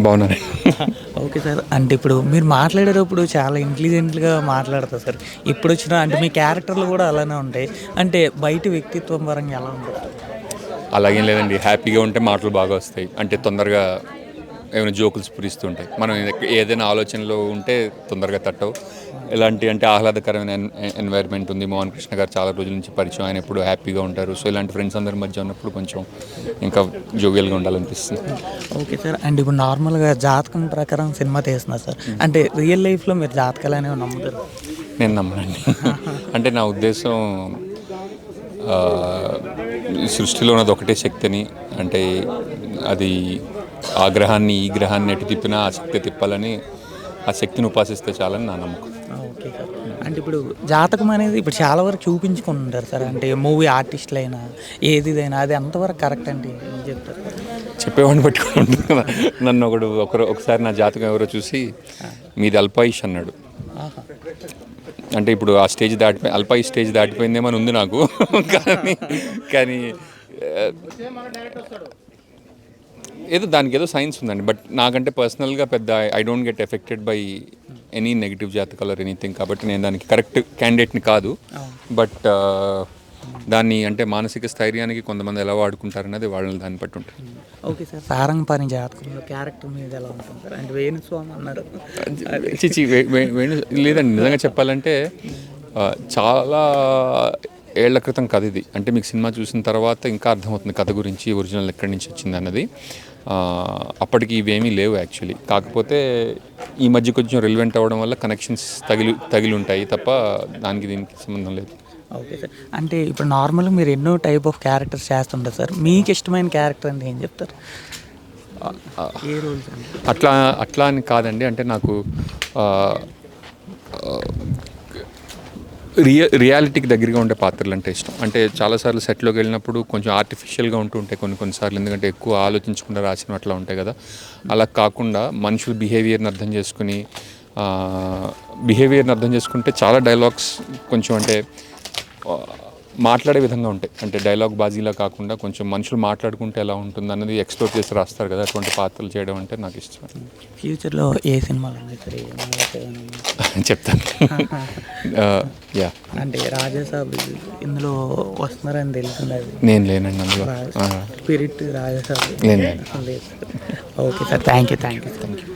బాగున్నాను. Okay sir. అంటే ఇప్పుడు మీరు మాట్లాడేటప్పుడు చాలా ఇంటెలిజెంట్‌గా మాట్లాడతారు సార్. ఇప్పుడొచ్చిన అంటే మీ క్యారెక్టర్‌లు గూడా అలానే ఉంటాయి. అంటే బయట వ్యక్తిత్వం పరంగా ఎలా ఉంటది? అలాగేం లేదండి. హ్యాపీగా ఉంటే మాటలు బాగా వస్తాయి. అంటే తొందరగా ఏమైనా జోకులు స్ఫురిస్తుంటాయి. మనం ఏదైనా ఆలోచనలో ఉంటే తొందరగా తట్టవు. ఎలాంటి అంటే ఆహ్లాదకరమైన ఎన్వైర్న్మెంట్ ఉంది. మోహన్ కృష్ణ గారు చాలా రోజుల నుంచి పరిచయం. ఆయన ఎప్పుడు హ్యాపీగా ఉంటారు. సో ఇలాంటి ఫ్రెండ్స్ అందరి మధ్య ఉన్నప్పుడు కొంచెం ఇంకా జోవియల్‌గా ఉండాలనిపిస్తుంది. Okay sir. అండ్ ఇప్పుడు నార్మల్‌గా జాతకం ప్రకారం సినిమా తీస్తున్నారు సార్. అంటే రియల్ లైఫ్‌లో మీరు జాతకాలనేవి నమ్ముతారా? నేను నమ్మనండి. అంటే నా ఉద్దేశం ఈ సృష్టిలో ఉన్నది ఒకటే శక్తిని, అంటే అది ఆ గ్రహాన్ని ఈ గ్రహాన్ని ఎటు తిప్పినా ఆ శక్తి తిప్పాలని, ఆ శక్తిని ఉపాసిస్తే చాలని నా నమ్మకం. Okay sir. అంటే ఇప్పుడు జాతకం అనేది ఇప్పుడు చాలా వరకు చూపించుకుంటుంటారు సార్. అంటే మూవీ ఆర్టిస్టులైనా ఏదిదైనా అది ఎంతవరకు కరెక్ట్ అంటే ఏం చెప్తారు? చెప్పేవాడిని పట్టుకొని ఉంటుంది కదా. నన్ను ఒకసారి నా జాతకం ఎవరో చూసి మీది అల్పాయుష్ అన్నాడు. ఆహా! అంటే ఇప్పుడు ఆ స్టేజ్ దాటిపోయి అల్పాయుష్ స్టేజ్ దాటిపోయిందేమో అని ఉంది నాకు. కానీ కానీ ఏదో దానికి ఏదో సైన్స్ ఉందండి. బట్ నాకంటే పర్సనల్గా పెద్ద I don't get affected by any negative జాతకాలు ఆర్ ఎనీథింగ్. కాబట్టి నేను దానికి కరెక్ట్ క్యాండిడేట్ని కాదు. బట్ దాన్ని అంటే మానసిక స్థైర్యానికి కొంతమంది ఎలా వాడుకుంటారనేది వాళ్ళని దాన్ని బట్టి ఉంటుంది. Okay sir. సారంగపాణి జాతకంలో క్యారెక్టర్ మీద ఎలా ఉంటుంది సార్? అంటే వేణుస్వామి అన్నారు. చిచి వేణు లేదండి. నిజంగా చెప్పాలంటే చాలా ఏళ్ల క్రితం కథ ఇది. అంటే మీకు సినిమా చూసిన తర్వాత ఇంకా అర్థమవుతుంది కథ గురించి, ఒరిజినల్ ఎక్కడి నుంచి వచ్చింది అన్నది. అప్పటికి ఇవేమీ లేవు యాక్చువల్లీ. కాకపోతే ఈ మధ్య కొంచెం రిలివెంట్ అవ్వడం వల్ల కనెక్షన్స్ తగిలి ఉంటాయి తప్ప దానికి దీనికి సంబంధం లేదు. Okay sir. అంటే ఇప్పుడు నార్మల్‌గా మీరు ఎన్నో టైప్ ఆఫ్ క్యారెక్టర్స్ చేస్తుంటారు సార్. మీకు ఇష్టమైన క్యారెక్టర్ అంటే ఏం చెప్తారు? ఏ రోల్స్ అండి? అట్లా అని కాదండి. అంటే నాకు రియాలిటీకి దగ్గరగా ఉండే పాత్రలు అంటే ఇష్టం. అంటే చాలాసార్లు సెట్లోకి వెళ్ళినప్పుడు కొంచెం ఆర్టిఫిషియల్గా ఉంటూ ఉంటాయి కొన్నిసార్లు. ఎందుకంటే ఎక్కువ ఆలోచించకుండా రాసిన అట్లా ఉంటాయి కదా. అలా కాకుండా మనుషుల బిహేవియర్ని అర్థం చేసుకుంటే చాలా డైలాగ్స్ కొంచెం అంటే మాట్లాడే విధంగా ఉంటాయి. అంటే డైలాగ్ బాజీలా కాకుండా కొంచెం మనుషులు మాట్లాడుకుంటే ఎలా ఉంటుంది అన్నది ఎక్స్ప్లోర్ చేసి రాస్తారు కదా. అటువంటి పాత్రలు చేయడం అంటే నాకు ఇష్టం. ఫ్యూచర్‌లో ఏ సినిమాలు ఉన్నాయి సార్? ఏ మూవీస్ ఏమైనా ఉన్నాయా? చెప్తాను. యా అంటే రాజాసాబ్ ఇందులో వస్తున్నారని తెలిసింది అది. నేను లేనండి అందులో. స్పిరిట్ రాజాసాబ్ లేదు. లేదు. Okay sir. Thank you sir.